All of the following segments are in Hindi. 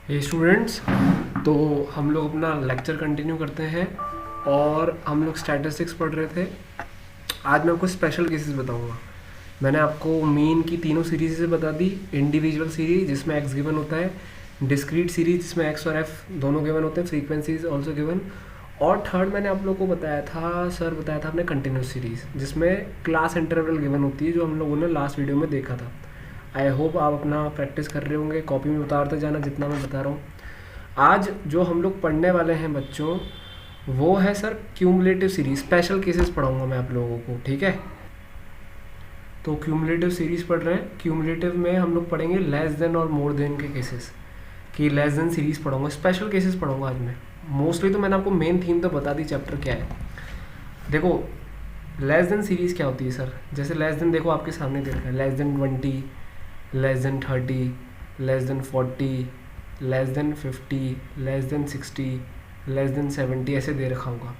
हे स्टूडेंट्स, तो हम लोग अपना लेक्चर कंटिन्यू करते हैं और हम लोग स्टैटिस्टिक्स पढ़ रहे थे। आज मैं आपको स्पेशल केसेस बताऊंगा। मैंने आपको मीन की तीनों सीरीज से बता दी। इंडिविजुअल सीरीज जिसमें एक्स गिवन होता है, डिस्क्रीट सीरीज जिसमें एक्स और एफ दोनों गिवन होते हैं, फ्रीक्वेंसीज ऑल्सो गिवन, और थर्ड मैंने आप लोग को बताया था आपने कंटिन्यूस सीरीज जिसमें क्लास इंटरवल गिवन होती है, जो हम लोगों ने लास्ट वीडियो में देखा था। आई होप आप अपना प्रैक्टिस कर रहे होंगे, कॉपी में उतारते जाना जितना मैं बता रहा हूँ। आज जो हम लोग पढ़ने वाले हैं बच्चों, वो है sir cumulative series. Special cases पढ़ाऊंगा मैं आप लोगों को, ठीक है। तो क्यूमुलेटिव सीरीज पढ़ रहे हैं। क्यूमुलेटिव में हम लोग पढ़ेंगे लेस देन और मोर देन के केसेस, कि लेस देन सीरीज पढ़ाऊंगा, स्पेशल केसेस पढ़ाऊंगा आज मैं। मोस्टली तो मैंने आपको मेन थीम तो बता दी चैप्टर क्या है। देखो लेस देन सीरीज क्या होती है सर, जैसे लेस देन देखो आपके सामने दे रखा है, less than 20, less than 30, less than 40, less than 50, less than 60, less than 70 ऐसे दे रखा होगा।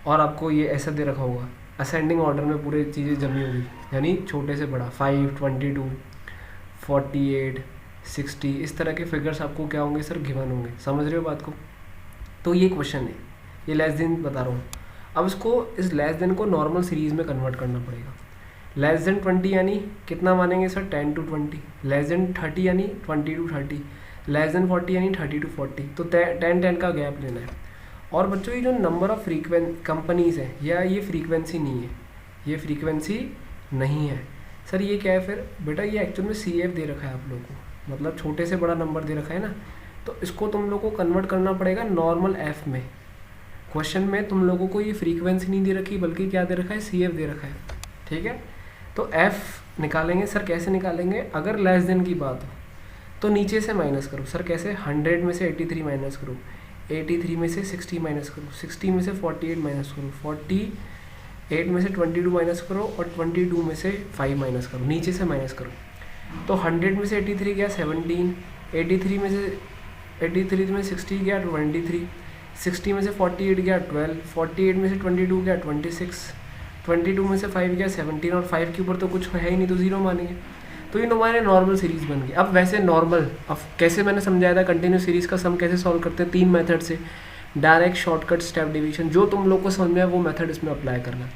और आपको ये ऐसा दे रखा होगा असेंडिंग ऑर्डर में पूरी चीज़ें जमी होगी, यानी छोटे से बड़ा 5, 22, 48, 60, इस तरह के फिगर्स आपको क्या होंगे सर, गिवन होंगे। समझ रहे हो बात को। तो ये क्वेश्चन है, ये लेस देन बता रहा हूँ। अब इसको इस लेस देन को नॉर्मल सीरीज में कन्वर्ट करना पड़ेगा। लेस देन 20 यानी कितना मानेंगे सर, 10 to 20। लेस देन 30 यानी 20 to 30। लेस देन 40 यानी 30 to 40। तो 10 का गैप लेना है। और बच्चों ये जो नंबर ऑफ कंपनीज है, या ये फ्रीक्वेंसी नहीं है, ये फ्रीक्वेंसी नहीं है सर। ये क्या है फिर बेटा, ये एक्चुअल में CF दे रखा है आप लोगों को, मतलब छोटे से बड़ा नंबर दे रखा है ना। तो इसको तुम लोग को कन्वर्ट करना पड़ेगा नॉर्मल एफ में। क्वेश्चन में तुम लोगों को ये फ्रीक्वेंसी नहीं दे रखी, बल्कि क्या दे रखा है, CF दे रखा है, ठीक है। तो एफ निकालेंगे सर, कैसे निकालेंगे, अगर लेस देन की बात हो तो नीचे से माइनस करो सर। कैसे, 100 में से 83 माइनस करो, 83 में से 60 माइनस करो, 60 में से 48 माइनस करो, 48 में से 22 माइनस करो, और 22 में से 5 माइनस करो, नीचे से माइनस करो। तो 100 में से 83 गया 17, 83 में से 60 गया 23, 60 में से 48 गया 12, 48 में से 22 गया 26, 22 में से 5 गया 17, और 5 के ऊपर तो कुछ है ही नहीं, तो 0 मानेंगे। तो ये हमारे नॉर्मल सीरीज बन गई। अब वैसे नॉर्मल, अब कैसे मैंने समझाया था कंटिन्यूस सीरीज का सम कैसे सॉल्व करते हैं, 3 मेथड से, डायरेक्ट, शॉर्टकट, स्टेप डिवीजन। जो तुम लोग को समझ में है वो मेथड इसमें अप्लाई करना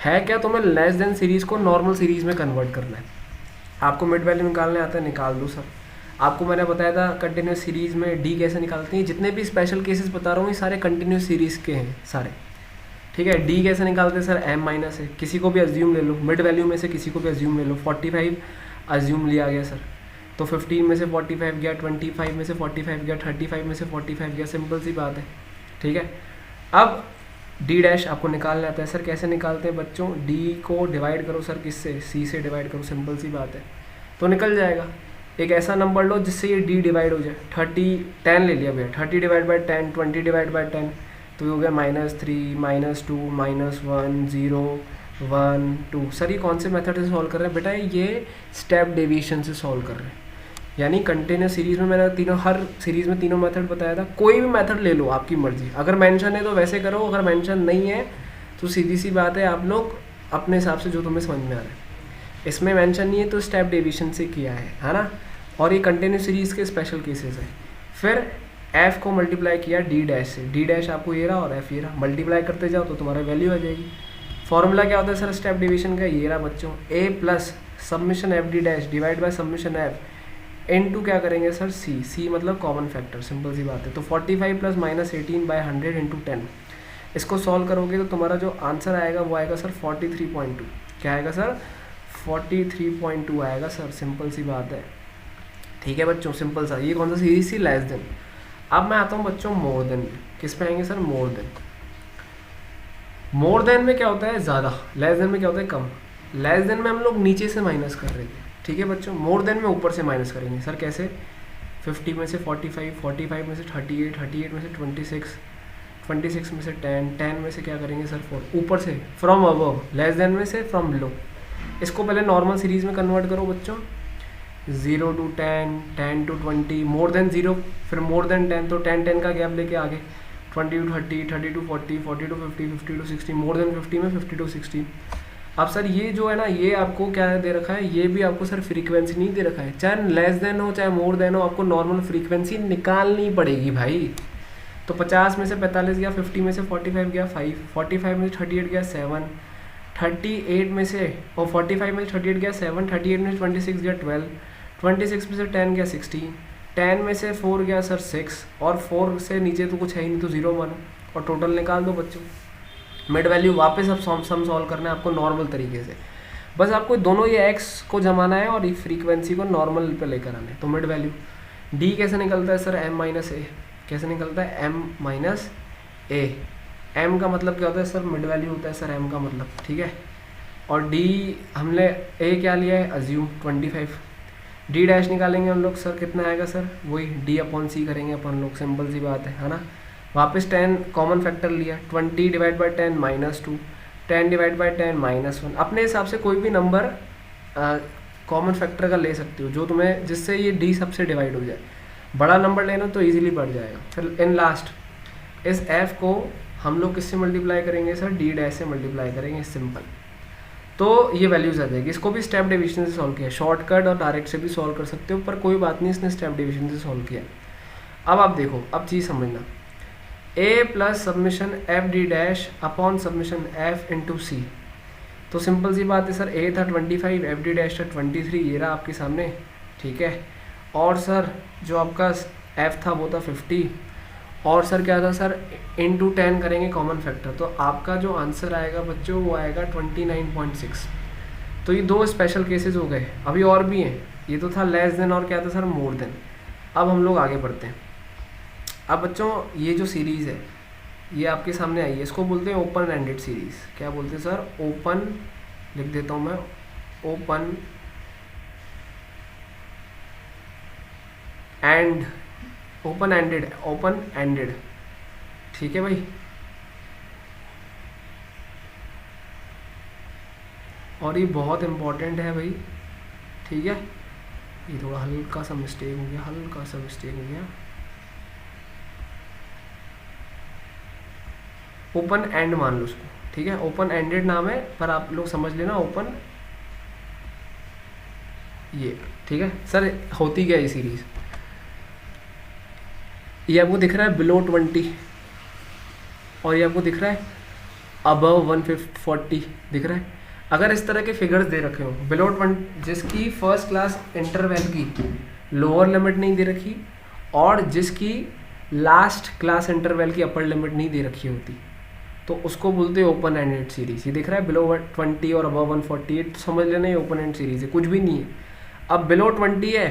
है। क्या तुम्हें लेस देन सीरीज को नॉर्मल सीरीज में कन्वर्ट करना है। आपको मिड वैल्यू निकालने आता है, निकाल दो सर। आपको मैंने बताया था कंटिन्यूस सीरीज में डी कैसे निकालते हैं। जितने भी स्पेशल केसेस बता रहा हूँ ये सारे कंटिन्यूस सीरीज के हैं सारे, ठीक है। डी कैसे निकालते हैं सर, m माइनस है, किसी को भी अज्यूम ले लो, मिड वैल्यू में से किसी को भी अज्यूम ले लो। 45 अज्यूम लिया गया सर, तो 15 में से 45 गया, 25 में से 45 गया, 35 में से 45 गया, सिंपल सी बात है, ठीक है। अब डी डैश आपको निकालना आता है सर। कैसे निकालते हैं बच्चों, डी को डिवाइड करो सर, किससे, सी से डिवाइड करो, सिंपल सी बात है, तो निकल जाएगा। एक ऐसा नंबर लो जिससे ये डी डिवाइड हो जाए। 10 ले लिया भैया, 30 डिवाइड बाई 10, 20 डिवाइड बाई 10, तो ये हो गया -3, -2, -1, 0, 1, 2। सर ये कौन से मेथड से सॉल्व कर रहे हैं बेटा, ये स्टेप डेविएशन से सॉल्व कर रहे हैं। यानी कंटिन्यूस सीरीज में मैंने तीनों, हर सीरीज में तीनों मेथड बताया था। कोई भी मेथड ले लो, आपकी मर्जी। अगर मेंशन है तो वैसे करो, अगर मेंशन नहीं है तो सीधी सी बात है, आप लोग अपने हिसाब से जो तुम्हें समझ में आ रहा है। इसमें मेंशन नहीं है तो स्टेप डेविएशन से किया है ना। और ये कंटिन्यूस सीरीज के स्पेशल केसेस हैं। फिर एफ को मल्टीप्लाई किया डी डैश से, डी डैश आपको ये रहा और एफ ये रहा, मल्टीप्लाई करते जाओ तो तुम्हारा वैल्यू आ जाएगी। फॉर्मूला क्या होता है सर स्टेप डिवीजन का, ये रहा बच्चों, A plus submission F D dash divide by submission F into क्या करेंगे सर, सी। सी मतलब कॉमन फैक्टर, सिंपल सी बात है। तो 45 प्लस -18 बाय 100 इंटू 10, इसको सॉल्व करोगे तो तुम्हारा जो आंसर आएगा वो आएगा सर 43.2। क्या आएगा सर, 43.2 आएगा सर, सिंपल सी बात है, ठीक है बच्चों, सिंपल सा। ये कौन सा सीरीज थी, लेस देन। अब मैं आता हूँ बच्चों मोर देन में। किस पे आएंगे sir, more than. More than में क्या होता है, ज़्यादा। लेस देन में क्या होता है, कम। लेस देन में हम लोग नीचे से माइनस कर रहे थे, ठीक है बच्चों। मोर देन में ऊपर से माइनस करेंगे सर। कैसे, 50 में से 45, 45 में से 38, 38 में से 26, 26 में से 10, 10 में से क्या करेंगे सर 4, ऊपर से, फ्रॉम अबव। लेस देन में से फ्रॉम बिलो। इसको पहले नॉर्मल सीरीज में कन्वर्ट करो बच्चों, 0 to 10, 10 to 20, मोर देन 0, फिर मोर देन 10, तो 10 का गैप लेके आगे 20 to 30, 30 to 40, 40 to 50, 50 to 60, more than 50 में 50 to 60। अब सर ये जो है ना, ये आपको क्या दे रखा है, ये भी आपको सर फ्रीक्वेंसी नहीं दे रखा है, चाहे लेस देन हो चाहे मोर देन हो, आपको नॉर्मल फ्रीक्वेंसी निकालनी पड़ेगी भाई। तो 50 में से 45 गया, 50 में से 45 गया 5, 45 में से 38 गया 7, 38 में से और 45 में से 38 गया 7, 38 में से 26 गया 12, 26 में से 10 गया 16, 10 में से 4 गया सर 6, और 4 से नीचे तो कुछ है ही नहीं, तो 0 मानो और टोटल निकाल दो बच्चों। मिड वैल्यू वापस अब सम सॉल्व करना है आपको नॉर्मल तरीके से, बस आपको दोनों ये एक्स को जमाना है और फ्रीक्वेंसी को नॉर्मल पे लेकर आना है। तो मिड वैल्यू डी कैसे निकलता है सर, एम माइनस ए, कैसे निकलता है एम माइनस ए। एम का मतलब क्या होता है सर, मिड वैल्यू होता है सर एम का मतलब, ठीक है। और डी हमने ए क्या लिया है, अज्यूम 25। डी डैश निकालेंगे हम लोग सर, कितना आएगा सर, वही डी अपॉन सी करेंगे अपन लोग, सिंपल सी बात है ना। वापस 10 कॉमन फैक्टर लिया, 20 डिवाइड बाई 10 -2, 10 डिवाइड बाई 10 -1। अपने हिसाब से कोई भी नंबर कॉमन फैक्टर का ले सकते हो जो तुम्हें, जिससे ये डी सबसे डिवाइड हो जाए। बड़ा नंबर लेना तो इजीली बढ़ जाएगा। फिर इन लास्ट इस एफ को हम लोग किससे मल्टीप्लाई करेंगे सर, डी डैश से मल्टीप्लाई करेंगे, सिंपल। तो ये वैल्यूज आ जाएगी। इसको भी स्टेप डिवीजन से सॉल्व किया, शॉर्टकट और डायरेक्ट से भी सॉल्व कर सकते हो, पर कोई बात नहीं, इसने स्टेप डिवीजन से सॉल्व किया। अब आप देखो, अब चीज़ समझना, A plus submission F D dash upon submission F into C. तो सिंपल सी बात है सर, ए था 25, एफ डी डैश था 23, ये रहा आपके सामने, ठीक है। और सर जो आपका एफ था वो था 50, और सर क्या था सर, इंटू 10 करेंगे कॉमन फैक्टर, तो आपका जो आंसर आएगा बच्चों वो आएगा 29.6। तो ये दो स्पेशल केसेस हो गए, अभी और भी हैं। ये तो था लेस देन और क्या था सर, मोर देन। अब हम लोग आगे बढ़ते हैं। अब बच्चों ये जो सीरीज़ है ये आपके सामने आई है, इसको बोलते हैं ओपन एंडेड सीरीज़। क्या बोलते हैं सर, ओपन, लिख देता हूँ मैं, open and, open ended, open ended, ठीक है भाई। और ये बहुत इम्पोर्टेंट है भाई, ठीक है। ये थोड़ा हल्का सा मिस्टेक हो गया, हल्का सा मिस्टेक हो गया। ओपन एंड मान लो उसको, ठीक है। ओपन एंडेड नाम है, पर आप लोग समझ लेना ओपन, ये ठीक है सर। होती क्या ये सीरीज, ये आपको दिख रहा है बिलो 20, और ये आपको दिख रहा है अबव 140, दिख रहा है। अगर इस तरह के फिगर्स दे रखे हो, बिलो 20 जिसकी फर्स्ट क्लास इंटरवल की लोअर लिमिट नहीं दे रखी, और जिसकी लास्ट क्लास इंटरवल की अपर लिमिट नहीं दे रखी होती, तो उसको बोलते हैं ओपन एंडेड सीरीज। ये दिख रहा है बिलो 20 और अबव 148, तो समझ लेना ये ओपन एंड सीरीज है, कुछ भी नहीं है। अब बिलो 20 है,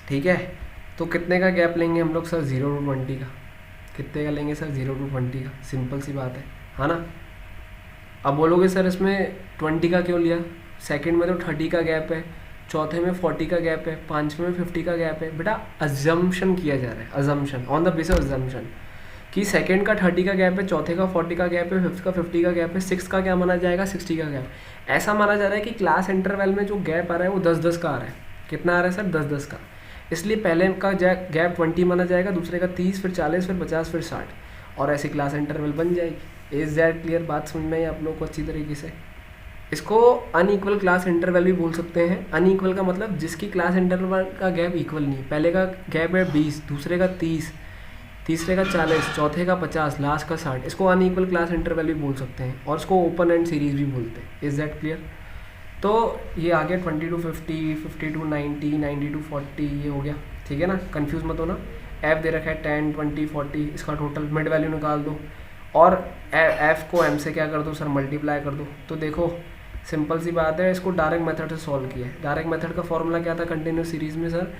ठीक है, तो कितने का गैप लेंगे हम लोग सर, 0 to 20 का। कितने का लेंगे सर, 0 to 20 का, सिंपल सी बात है ना। अब बोलोगे सर इसमें 20 का क्यों लिया, सेकंड में तो 30 का गैप है, चौथे में 40 का गैप है, पांचवें में 50 का गैप है। बेटा अजम्पशन किया जा रहा है, assumption on the basis assumption कि सेकंड का 30 का गैप है, चौथे का 40 का गैप है, फिफ्थ का 50 का गैप है, सिक्स का क्या माना जाएगा, 60 का गैप। ऐसा माना जा रहा है कि क्लास इंटरवल में जो गैप आ रहा है वो 10-10 का आ रहा है। कितना आ रहा है सर, 10-10 का। इसलिए पहले का गैप 20 माना जाएगा, दूसरे का 30, फिर 40, फिर 50, फिर 60, और ऐसी क्लास इंटरवल बन जाएगी। इज दैट क्लियर, बात समझ में आई आप लोगों को अच्छी तरीके से। इसको अनइक्वल क्लास इंटरवल भी बोल सकते हैं। अनइक्वल का मतलब जिसकी क्लास इंटरवल का गैप इक्वल नहीं है। पहले का गैप है 20, दूसरे का 30, तीसरे का 40, चौथे का 50, लास्ट का 60। इसको अनइक्वल क्लास इंटरवल भी बोल सकते हैं, और इसको ओपन एंड सीरीज भी बोलते हैं। Is that clear. तो ये आ गया 20 to 50, 50 to 90, 90 to 40, ये हो गया, ठीक है ना। कंफ्यूज मत होना। एफ दे रखा है 10, 20, 40, इसका टोटल मिड वैल्यू निकाल दो, और एफ को एम से क्या कर दो सर, मल्टीप्लाई कर दो। तो देखो सिंपल सी बात है, इसको डायरेक्ट मेथड से सॉल्व किया है। डायरेक्ट मेथड का फॉर्मूला क्या था कंटिन्यूस सीरीज में sir,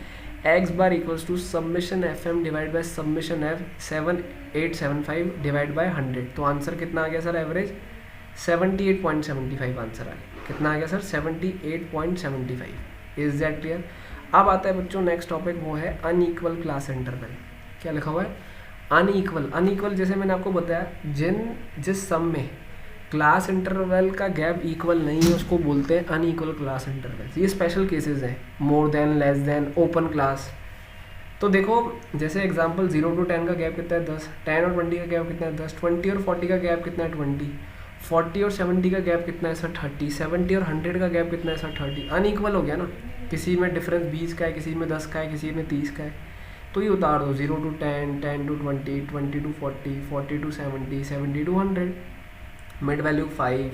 x bar equals to submission f m divide by submission f 7875 divide by 100। तो आंसर कितना आ गया सर, एवरेज 78.75 आंसर आ गया। कितना आ गया सर, 78.75। Is that clear. अब आता है बच्चों नेक्स्ट टॉपिक, वो है अनइक्वल क्लास इंटरवल। क्या लिखा हुआ है, अनइक्वल। अनइक्वल जैसे मैंने आपको बताया, जिस सम में क्लास इंटरवल का गैप इक्वल नहीं है उसको बोलते हैं अनइक्वल क्लास इंटरवल। ये स्पेशल केसेस हैं, more than, less than, open class. तो देखो जैसे एग्जांपल 0 to 10 का गैप कितना है, 10, 10 और 20 का गैप कितना है, 10, 20 और 40 का गैप कितना है, 20, 40 और 70 का गैप कितना है सर 30, 70 और 100 का गैप कितना है सर 30, अनइक्वल हो गया ना, किसी में डिफरेंस 20 का है, किसी में 10 का है, किसी में 30 का है, तो ये उतार दो 0 to 10, 10 to 20, 20 to 40, 40 to 70, 70 to 100, mid value 5,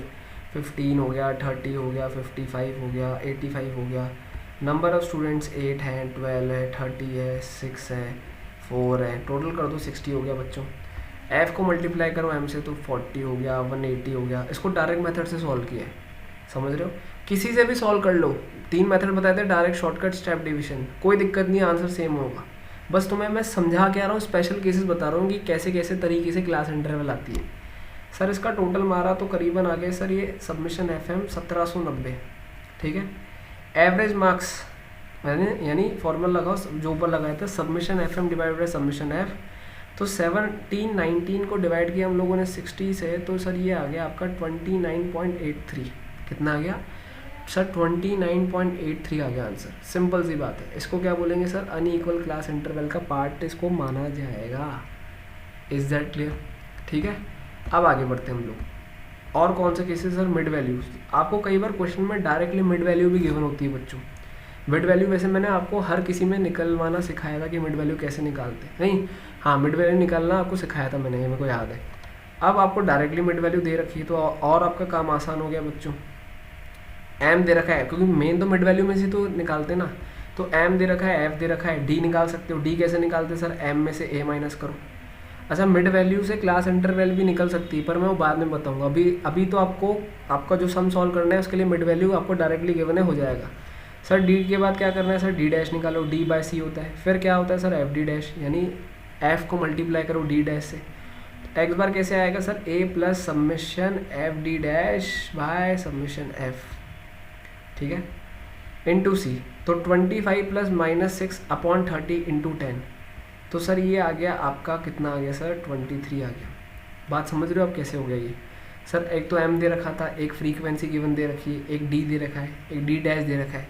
15 हो गया, 30 हो गया, 55 हो गया, 85 हो गया, नंबर ऑफ स्टूडेंट्स 8 हैं, 12 है, 30 है, 6 है, 4 है, टोटल कर दो 60 हो गया बच्चों। एफ को मल्टीप्लाई करो एम से तो 40 हो गया, 180 हो गया। इसको डायरेक्ट मेथड से सॉल्व किया है, समझ रहे हो, किसी से भी सॉल्व कर लो, 3 मेथड बताए थे, डायरेक्ट, शॉर्टकट, स्टेप डिवीजन, कोई दिक्कत नहीं, आंसर सेम होगा। बस तुम्हें मैं समझा के आ रहा हूँ, स्पेशल केसेस बता रहा हूँ कि कैसे कैसे तरीके से क्लास इंटरवल आती है। सर इसका टोटल मारा तो करीबन आ गए सर ये सबमिशन FM 1790, ठीक है। एवरेज मार्क्स यानी फॉर्मूला लगाओ जो ऊपर लगाया था, submission FM divide by submission F, तो 17, 19 को डिवाइड किया हम लोगों ने 60 से, तो सर ये आ गया आपका 29.83, कितना आ गया सर 29.83 आ गया आंसर। सिंपल सी बात है, इसको क्या बोलेंगे सर, अनइक्वल क्लास इंटरवल का पार्ट इसको माना जाएगा। Is that clear? ठीक है, अब आगे बढ़ते हैं हम लोग। और कौन से केसेस सर, मिड वैल्यूज। आपको कई बार क्वेश्चन में डायरेक्टली मिड वैल्यू भी गिवन होती है बच्चों। मिड वैल्यू वैसे मैंने आपको हर किसी में निकलवाना सिखाया था कि मिड वैल्यू कैसे निकालते हैं, नहीं हाँ मिड वैल्यू निकालना आपको सिखाया था मैंने, ये मेरे को याद है। अब आपको डायरेक्टली मिड वैल्यू दे रखी है तो और आपका काम आसान हो गया बच्चों। एम दे रखा है, क्योंकि मेन तो मिड वैल्यू में से तो निकालते ना, तो एम दे रखा है, एफ दे रखा है, डी निकाल सकते हो। डी कैसे निकालते सर, एम में से ए माइनस करो। अच्छा, मिड वैल्यू से क्लास इंटरवल भी निकल सकती है, पर मैं वो बाद में बताऊंगा। अभी तो आपका जो सम सॉल्व करना है उसके लिए मिड वैल्यू आपको डायरेक्टली गिवन है, हो जाएगा। सर डी के बाद क्या करना है सर, डी डैश निकालो, डी बाय सी होता है। फिर क्या होता है सर, एफ डी डैश, यानी एफ को मल्टीप्लाई करो डी डैश से। एक्स बार कैसे आएगा sir, A plus submission F D dash by submission F, ठीक है, इंटू सी। तो 25 प्लस -6 अपॉन 30 इंटू 10, तो सर ये आ गया आपका कितना आ गया सर, 23 आ गया। बात समझ रहे हो आप कैसे हो गया ये? सर एक तो एम दे रखा था, एक फ्रीक्वेंसी गिवन दे रखी है, एक डी दे रखा है, एक डी डैश दे रखा है।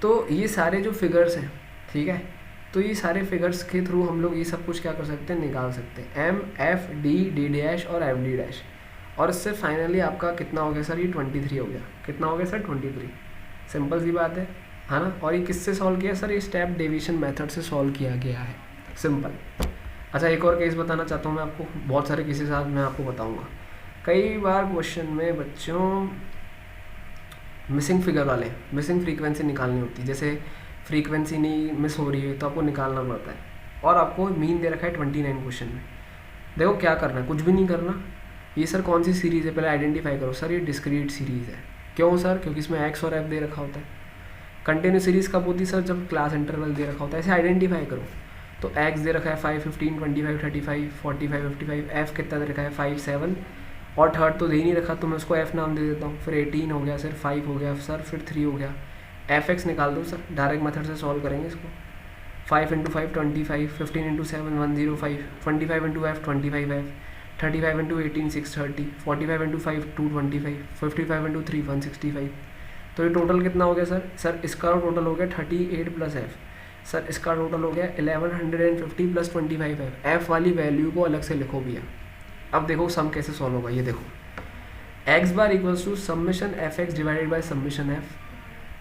तो ये सारे जो फिगर्स हैं, ठीक है, तो ये सारे फिगर्स के थ्रू हम लोग ये सब कुछ क्या कर सकते हैं, निकाल सकते हैं। M, f, d, d dash और एफ डी डैश, और इससे फाइनली आपका कितना हो गया सर, ये 23 हो गया। कितना हो गया सर, 23। सिंपल सी बात है ना। और ये किससे सॉल्व किया सर, ये स्टेप डिवीजन मेथड से सॉल्व किया गया है, सिंपल। अच्छा, एक और केस बताना चाहता हूँ मैं आपको, बहुत सारे केसेस आज मैं आपको बताऊँगा। कई बार क्वेश्चन में बच्चों मिसिंग फिगर वाले, मिसिंग फ्रीक्वेंसी निकालनी होती है। जैसे फ्रीक्वेंसी नहीं मिस हो रही है तो आपको निकालना पड़ता है, और आपको मीन दे रखा है 29 क्वेश्चन में। देखो क्या करना है, कुछ भी नहीं करना। ये सर कौन सी सीरीज़ है, पहले आइडेंटिफाई करो। सर ये डिस्क्रीट सीरीज़ है। क्यों सर, क्योंकि इसमें एक्स और एफ दे रखा होता है। कंटिन्यू सीरीज़ कब होती है सर, जब क्लास इंटरवल दे रखा होता है। ऐसे आइडेंटिफाई करो। तो एक्स दे रखा है 5, 15, 25, 35, 45, 55। एफ कितना दे रखा है, 5, 7, और थर्ड तो दे ही नहीं रखा, तो मैं उसको एफ नाम दे देता हूँ। फिर 18 हो गया सर, 5 हो गया सर, फिर 3 हो गया। एफ एक्स निकाल दो सर, डायरेक्ट मेथड से सॉल्व करेंगे इसको। 5 into 5 25, 15 into 7 105, 25 into F 25 F, 35 into 18 630, 45 into 5 225, 55 into 3 165। तो ये टोटल कितना हो गया सर? सर इसका टोटल हो गया 38 प्लस एफ। सर इसका टोटल हो गया 1150 प्लस 25 एफ। एफ वाली वैल्यू को अलग से लिखो भैया। अब देखो सम कैसे सॉल्व होगा, ये देखो। X bar equals to submission f x divided by submission f.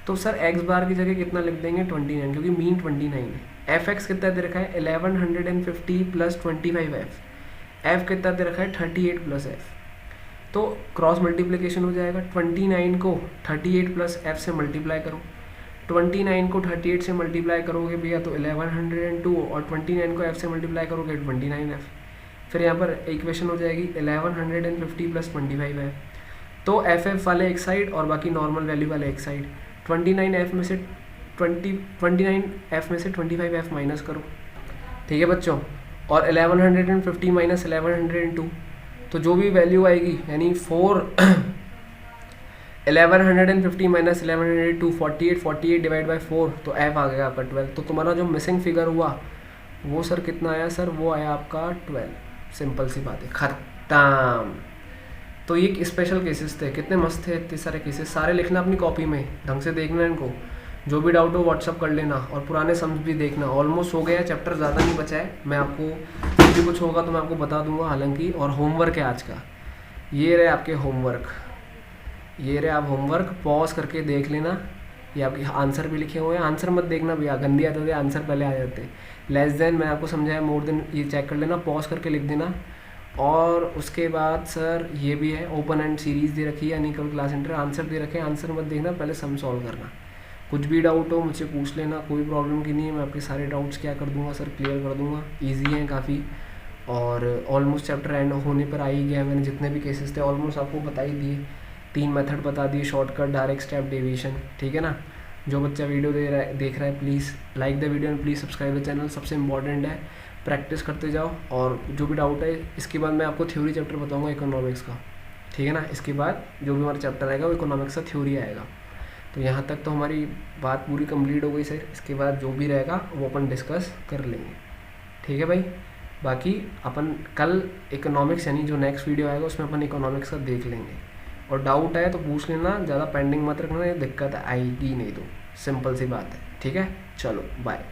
तो सर एक्स बार की जगह कितना लिख देंगे, 29, क्योंकि मीन 29 है। एफ एक्स कितना दे रखा है, 1150 प्लस 25 एफ। एफ कितना दे रखा है, 38 प्लस एफ। तो क्रॉस मल्टीप्लिकेशन हो जाएगा। 29 को 38 प्लस एफ से मल्टीप्लाई करो। 29 को 38 से मल्टीप्लाई करोगे भैया तो 1102, और 29 को एफ से मल्टीप्लाई करोगे 29 एफ। फिर यहाँ पर इक्वेशन हो जाएगी 1150 प्लस 25 एफ। तो एफ एफ वाले एक साइड और बाकी नॉर्मल वैल्यू वाले एक साइड। 29 एफ में से 25 एफ माइनस करो, ठीक है बच्चों। और 1150 माइनस 1102, तो जो भी वैल्यू आएगी यानी 1150 माइनस 1102 48 डिवाइड बाई 4, तो एफ आ गया आपका 12। तो तुम्हारा जो मिसिंग फिगर हुआ वो सर कितना आया सर, वो आया आपका 12। सिंपल सी बात है, खत्म। तो ये स्पेशल केसेस थे, कितने मस्त थे, इतने सारे केसेस। सारे लिखना अपनी कॉपी में, ढंग से देखना इनको। जो भी डाउट हो व्हाट्सअप कर लेना, और पुराने सम्स भी देखना। ऑलमोस्ट हो गया, चैप्टर ज़्यादा नहीं बचा है। मैं आपको कुछ भी कुछ होगा तो मैं आपको बता दूंगा हालांकि। और होमवर्क है आज का, ये रहे आपके होमवर्क, ये रहे आप होमवर्क, पॉज करके देख लेना। ये आपके आंसर भी लिखे हुए हैं, आंसर मत देखना भैया, गंदी आते थे, आंसर पहले आ जाते। लेस देन मैंने आपको समझाया, मोर देन ये चेक कर लेना, पॉज करके लिख देना। और उसके बाद सर ये भी है, ओपन एंड सीरीज़ दे रखी है, अनइक्वल क्लास इंटर, आंसर दे रखे हैं, आंसर मत देखना, पहले सम सॉल्व करना। कुछ भी डाउट हो मुझसे पूछ लेना, कोई प्रॉब्लम की नहीं है, मैं आपके सारे डाउट्स क्या कर दूंगा सर, क्लियर कर दूंगा। ईजी हैं काफ़ी, और ऑलमोस्ट चैप्टर एंड होने पर आ ही गया। मैंने जितने भी केसेस थे ऑलमोस्ट आपको बता ही दिए, 3 मेथड बता दिए, शॉर्टकट, डायरेक्ट स्टेप, डेविएशन, ठीक है ना। जो बच्चा वीडियो देख रहा है please like the video and please subscribe the channel, सबसे इंपॉर्टेंट है, प्रैक्टिस करते जाओ। और जो भी डाउट है, इसके बाद मैं आपको थ्योरी चैप्टर बताऊँगा इकोनॉमिक्स का, ठीक है ना। इसके बाद जो भी हमारा चैप्टर आएगा वो इकोनॉमिक्स का थ्योरी आएगा। तो यहाँ तक तो हमारी बात पूरी कंप्लीट हो गई सर, इसके बाद जो भी रहेगा वो अपन डिस्कस कर लेंगे, ठीक है भाई। बाकी अपन कल इकोनॉमिक्स यानी जो नेक्स्ट वीडियो आएगा उसमें अपन इकोनॉमिक्स का देख लेंगे। और डाउट आए तो पूछ लेना, ज़्यादा पेंडिंग मत रखना, ये दिक्कत आएगी नहीं, तो सिंपल सी बात है, ठीक है। चलो बाय।